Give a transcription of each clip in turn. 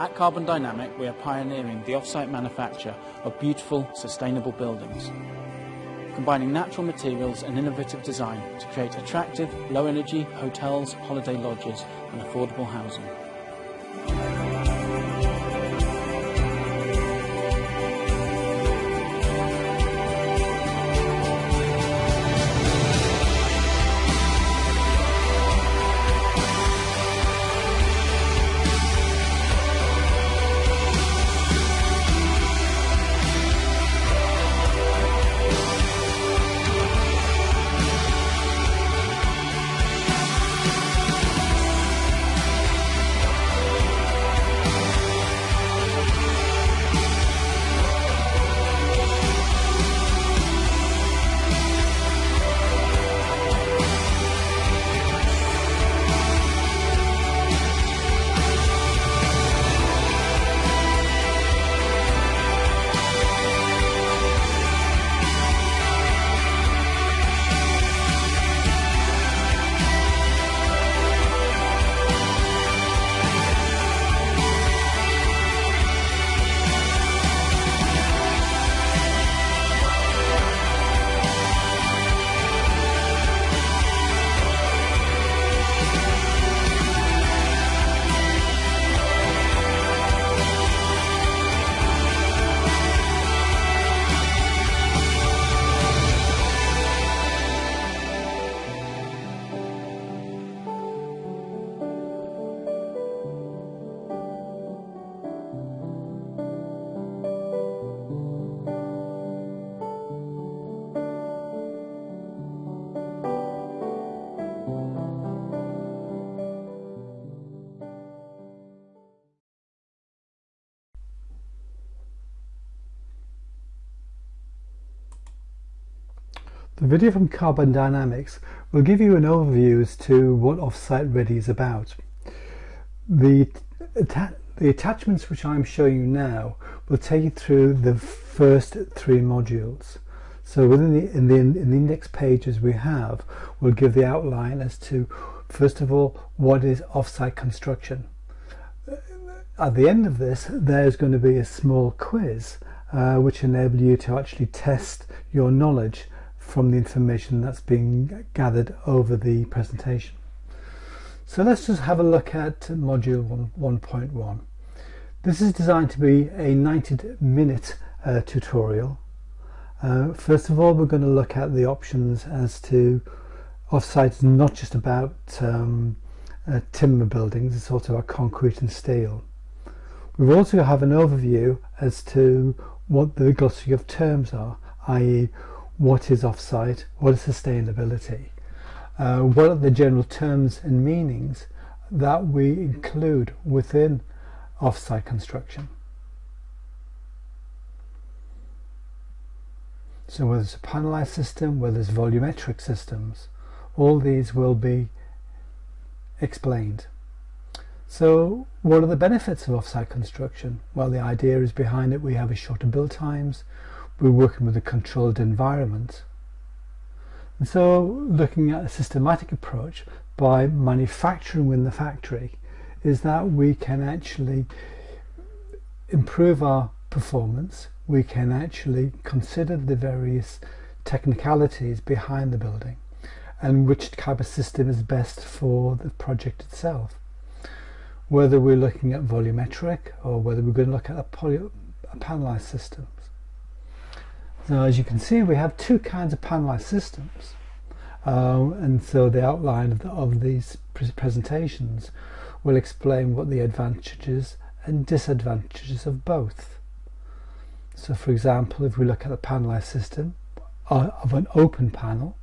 At Carbon Dynamic, we are pioneering the off-site manufacture of beautiful, sustainable buildings, combining natural materials and innovative design to create attractive, low-energy hotels, holiday lodges and affordable housing. The video from Carbon Dynamics will give you an overview as to what Offsite Ready is about. The attachments which I'm showing you now will take you through the first three modules. So within the index pages we have will give the outline as to, first of all, what is offsite construction. At the end of this, there's going to be a small quiz which enables you to actually test your knowledge from the information that's being gathered over the presentation. So let's just have a look at module 1.1. This is designed to be a 90-minute tutorial. First of all, we're going to look at the options as to offsite is not just about timber buildings, it's also about concrete and steel. We also have an overview as to what the glossary of terms are, i.e. what is offsite, what is sustainability, what are the general terms and meanings that we include within offsite construction. So whether it's a panelized system, whether it's volumetric systems, all these will be explained. So what are the benefits of offsite construction? Well, the idea is behind it we have a shorter build times, we're working with a controlled environment. And so looking at a systematic approach by manufacturing within the factory is that we can actually improve our performance, we can actually consider the various technicalities behind the building and which type of system is best for the project itself. Whether we're looking at volumetric or whether we're going to look at a panelized systems. Now, as you can see, we have two kinds of panelized systems, and so the outline of these presentations will explain what the advantages and disadvantages of both. So, for example, if we look at a panelized system of an open panel,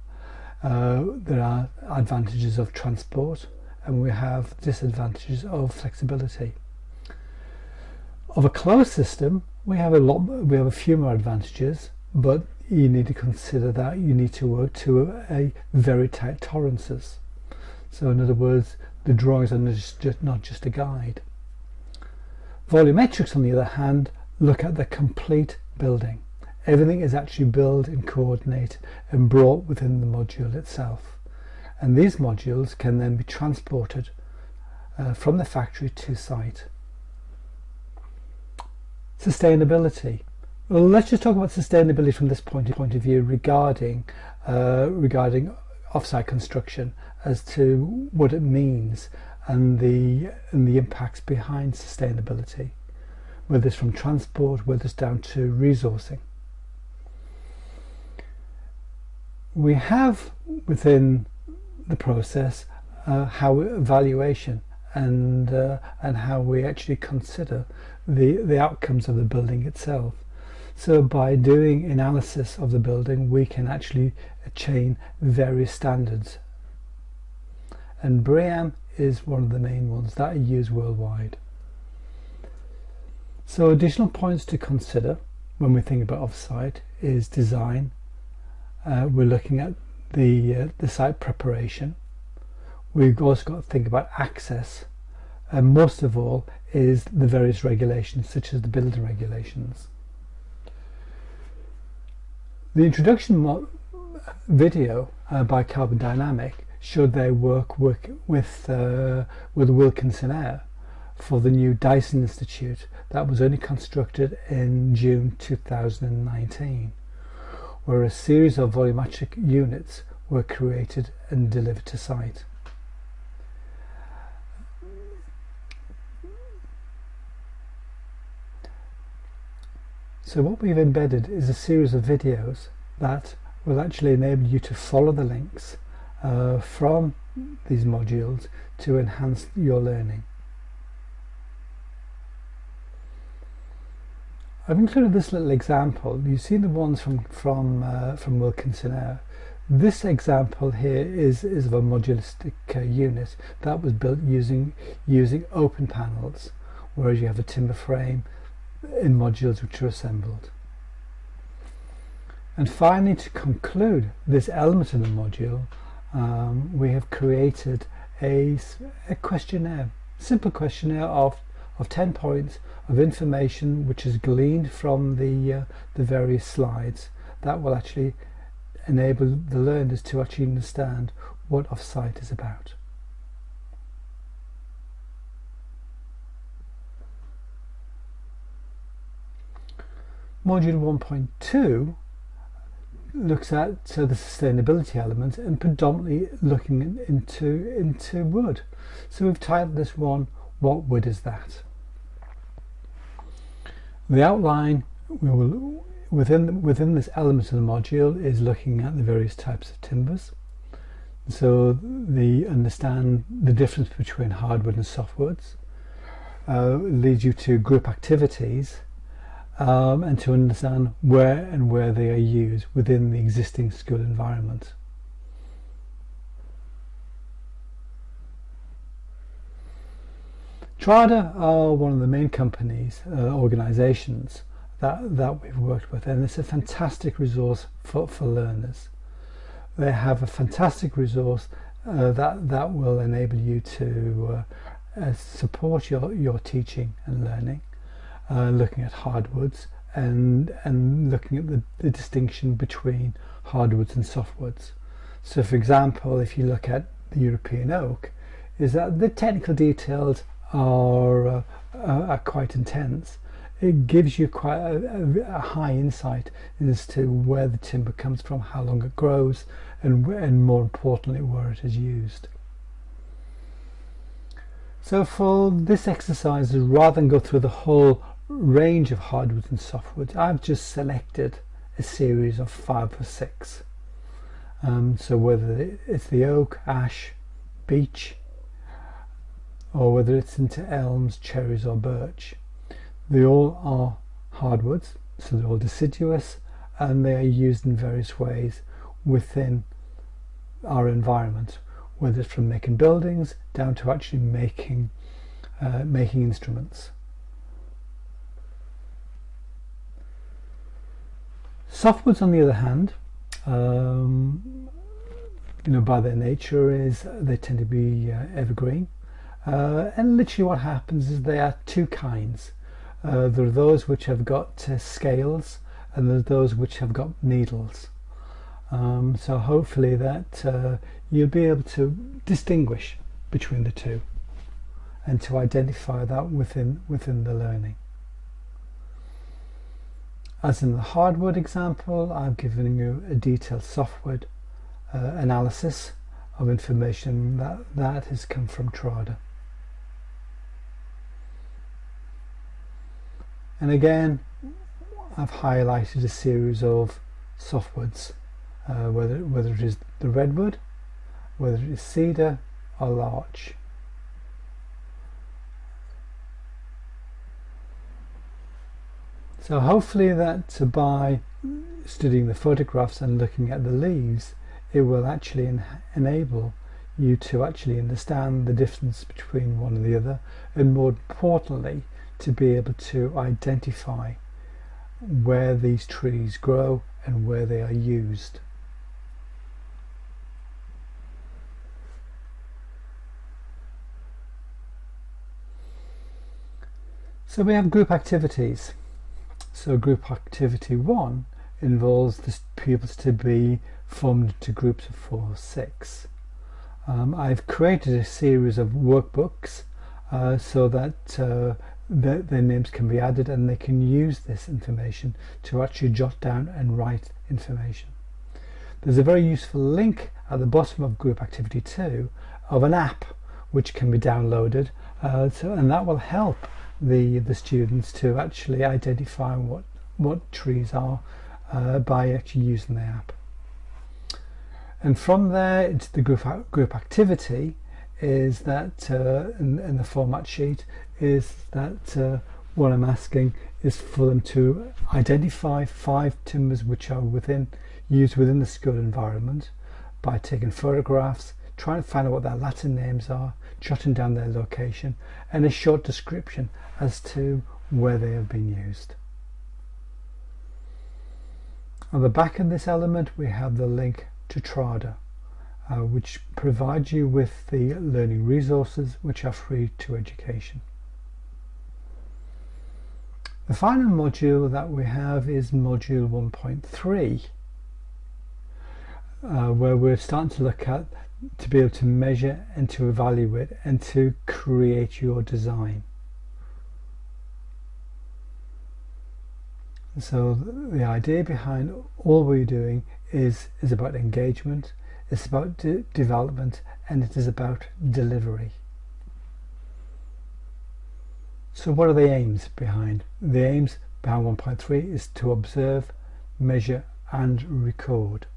there are advantages of transport, and we have disadvantages of flexibility. Of a closed system, we have a few more advantages, but you need to consider that you need to work to a very tight tolerances. So in other words, the drawings are not just a guide. Volumetrics, on the other hand, look at the complete building. Everything is actually built in coordinate and brought within the module itself. And these modules can then be transported from the factory to site. Sustainability. Well, let's just talk about sustainability from this point of view regarding offsite construction, as to what it means and the impacts behind sustainability, whether it's from transport, whether it's down to resourcing. We have within the process how evaluation and how we actually consider the outcomes of the building itself. So by doing analysis of the building, we can actually attain various standards, and BREEAM is one of the main ones that are used worldwide. So additional points to consider when we think about offsite is design. We're looking at the site preparation. We've also got to think about access, and most of all is the various regulations, such as the building regulations. The introduction video by Carbon Dynamic showed their work with Wilkinson Air for the new Dyson Institute that was only constructed in June 2019, where a series of volumetric units were created and delivered to site. So what we've embedded is a series of videos that will actually enable you to follow the links from these modules to enhance your learning. I've included this little example. You've seen the ones from Wilkinson Air. This example here is of a modulistic unit that was built using open panels, whereas you have a timber frame in modules which are assembled. And finally, to conclude this element of the module, we have created a questionnaire, simple questionnaire of 10 points of information which is gleaned from the various slides that will actually enable the learners to actually understand what Offsite is about. Module 1.2 looks at the sustainability element and predominantly looking into wood. So we've titled this one, "What Wood Is That?" The outline within this element of the module is looking at the various types of timbers. So understand the difference between hardwood and softwoods. Leads you to group activities, and to understand where they are used within the existing school environment. Trada are one of the main companies, organisations that we've worked with, and it's a fantastic resource for learners. They have a fantastic resource that will enable you to support your teaching and learning, looking at hardwoods and looking at the distinction between hardwoods and softwoods. So for example, if you look at the European oak, is that the technical details are quite intense. It gives you quite a high insight as to where the timber comes from, how long it grows, and more importantly where it is used. So for this exercise, rather than go through the whole range of hardwoods and softwoods, I've just selected a series of 5 or 6. So whether it's the oak, ash, beech, or whether it's into elms, cherries or birch, they all are hardwoods, so they're all deciduous and they are used in various ways within our environment, whether it's from making buildings down to actually making instruments. Softwoods, on the other hand, by their nature they tend to be evergreen, and literally what happens is there are 2 kinds. There are those which have got scales, and there are those which have got needles. So hopefully that you'll be able to distinguish between the 2 and to identify that within the learning. As in the hardwood example, I've given you a detailed softwood analysis of information that has come from Trada. And again, I've highlighted a series of softwoods, whether it is the redwood, whether it is cedar or larch. So hopefully that by studying the photographs and looking at the leaves, it will actually enable you to actually understand the difference between one and the other, and more importantly to be able to identify where these trees grow and where they are used. So we have group activities. So group activity 1 involves the pupils to be formed into groups of 4 or 6. I've created a series of workbooks so that their names can be added, and they can use this information to actually jot down and write information. There's a very useful link at the bottom of group activity 2 of an app which can be downloaded, and that will help the students to actually identify what trees are by actually using the app. And from there, it's the group activity is that in the format sheet is that what I'm asking is for them to identify 5 timbers which are used within the school environment by taking photographs, trying to find out what their Latin names are, jotting down their location, and a short description as to where they have been used. On the back of this element we have the link to Trada, which provides you with the learning resources which are free to education. The final module that we have is module 1.3, where we're starting to look at to be able to measure and to evaluate and to create your design. So the idea behind all we're doing is about engagement, it's about development, and it is about delivery. So what are the aims behind? The aims behind 1.3 is to observe, measure and record.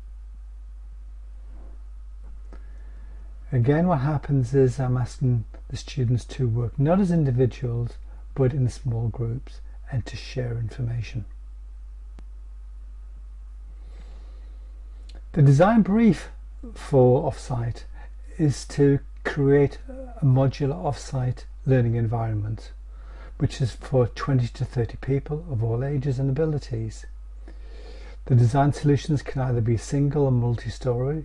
Again, what happens is I'm asking the students to work not as individuals but in small groups and to share information. The design brief for Offsite is to create a modular Offsite learning environment which is for 20 to 30 people of all ages and abilities. The design solutions can either be single or multi-story,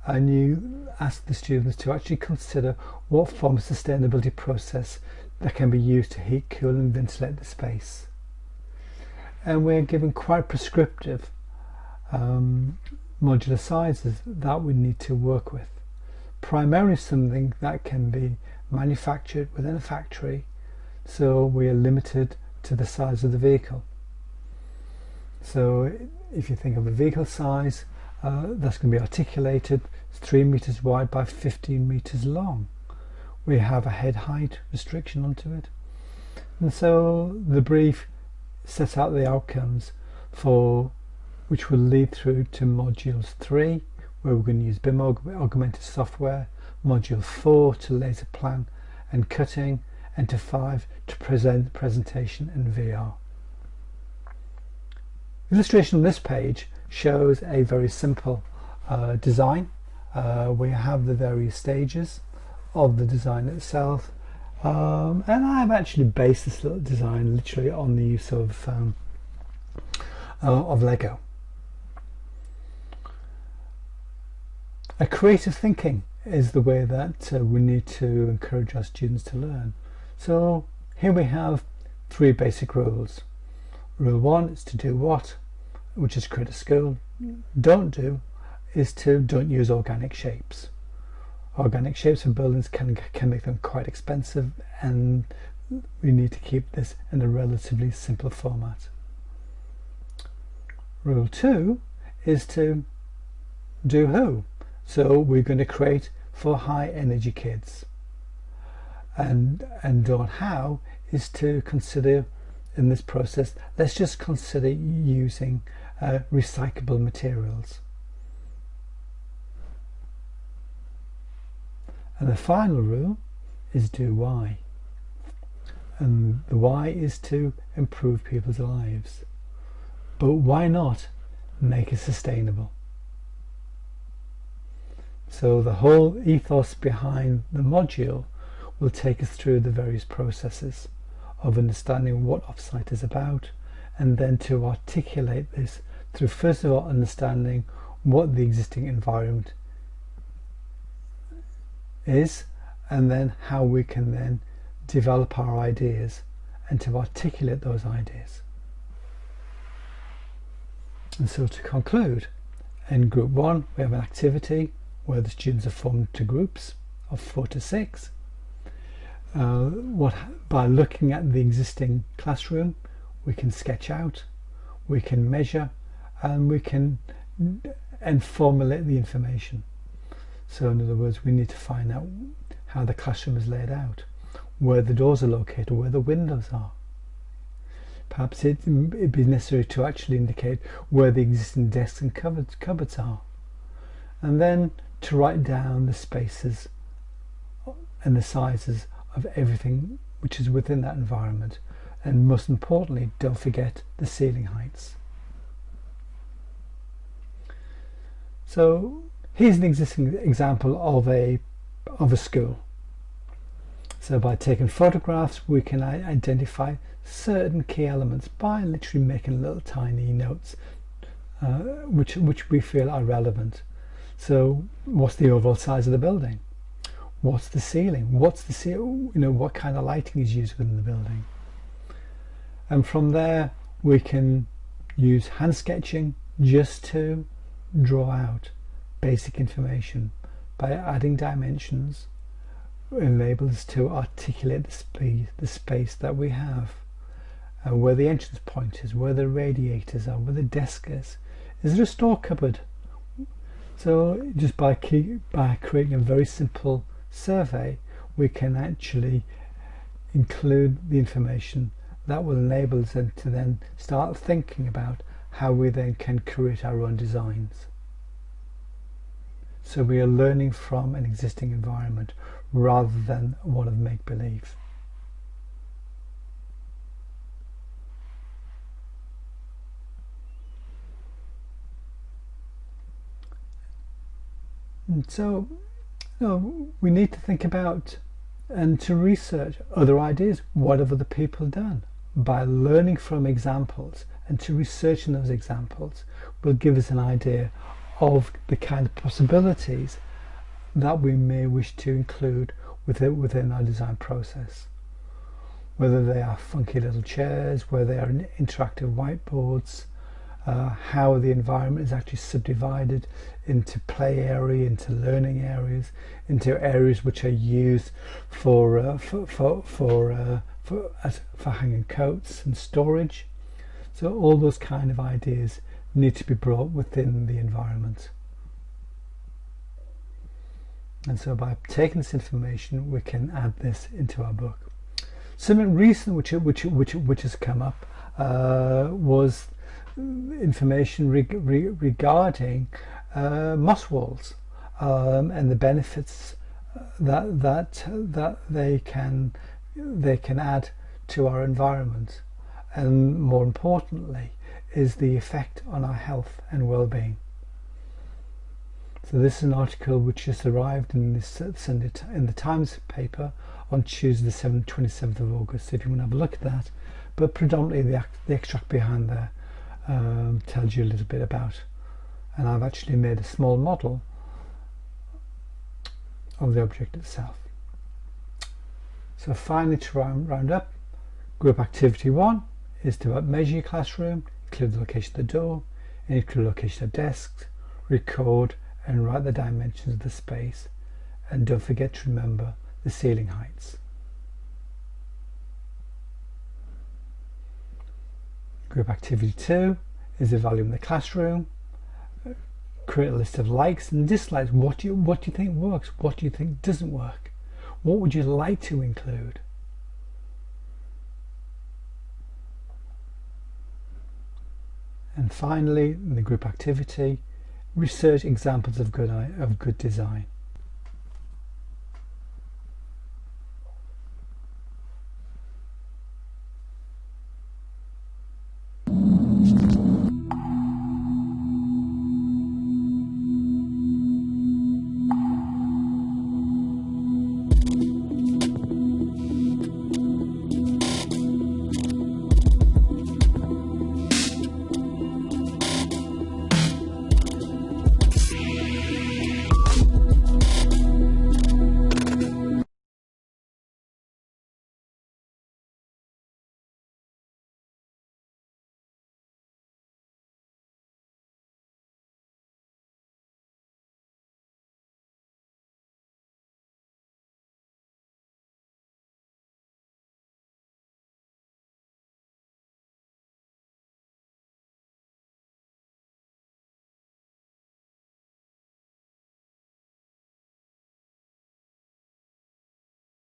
and you ask the students to actually consider what form of sustainability process that can be used to heat, cool and ventilate the space. And we're given quite prescriptive modular sizes that we need to work with. Primarily something that can be manufactured within a factory, so we are limited to the size of the vehicle. So if you think of a vehicle size, that's going to be articulated, it's 3 meters wide by 15 meters long. We have a head height restriction onto it, and so the brief sets out the outcomes for which will lead through to modules 3, where we're going to use BIM augmented software, module 4 to laser plan and cutting, and to 5 to presentation and VR. Illustration on this page shows a very simple design. We have the various stages of the design itself, and I've actually based this little design literally on the use of Lego. A creative thinking is the way that we need to encourage our students to learn. So here we have 3 basic rules. Rule 1 is to do what, which is create a school. Don't do is to don't use organic shapes. Organic shapes for buildings can make them quite expensive, and we need to keep this in a relatively simple format. Rule 2 is to do who. So we're going to create for high energy kids. And on how is to consider in this process, let's just consider using recyclable materials. And the final rule is do why. And the why is to improve people's lives. But why not make it sustainable? So the whole ethos behind the module will take us through the various processes of understanding what Offsite is about, and then to articulate this through first of all understanding what the existing environment is, and then how we can then develop our ideas and to articulate those ideas. And so to conclude, in group 1 we have an activity where the students are formed into groups of 4 to 6. By looking at the existing classroom, we can sketch out, we can measure, and we can formulate the information. So in other words, we need to find out how the classroom is laid out, where the doors are located, where the windows are. Perhaps it'd be necessary to actually indicate where the existing desks and cupboards are, and then to write down the spaces and the sizes of everything which is within that environment, and most importantly, don't forget the ceiling heights. So here's an existing example of a school. So by taking photographs, we can identify certain key elements by literally making little tiny notes which we feel are relevant. So what's the overall size of the building? What's the ceiling? What kind of lighting is used within the building? And from there we can use hand sketching just to draw out basic information. By adding dimensions, it enables us to articulate the space that we have, where the entrance point is, where the radiators are, where the desk is. Is there a store cupboard? So just by creating a very simple survey, we can actually include the information that will enable us to then start thinking about how we then can create our own designs. So we are learning from an existing environment rather than one of make-believe. And so we need to think about and to research other ideas. What have other people done? By learning from examples and to researching those examples will give us an idea of the kind of possibilities that we may wish to include within our design process. Whether they are funky little chairs, whether they are interactive whiteboards, how the environment is actually subdivided into play area, into learning areas, into areas which are used for hanging coats and storage. So all those kind of ideas need to be brought within the environment. And so by taking this information, we can add this into our book. Something recent which has come up was information regarding moss walls and the benefits that they can add to our environment, and more importantly is the effect on our health and well-being. So this is an article which just arrived in the Times paper on Tuesday the 27th of August, if you want to have a look at that. But predominantly the extract behind there tells you a little bit about, and I've actually made a small model of the object itself. So finally, to round up, group activity 1 is to measure your classroom, include the location of the door, include the location of desks, record and write the dimensions of the space, and don't forget to remember the ceiling heights. Group activity 2 is evaluating the classroom, create a list of likes and dislikes. What do you think works? What do you think doesn't work? What would you like to include? And finally, in the group activity, research examples of good design.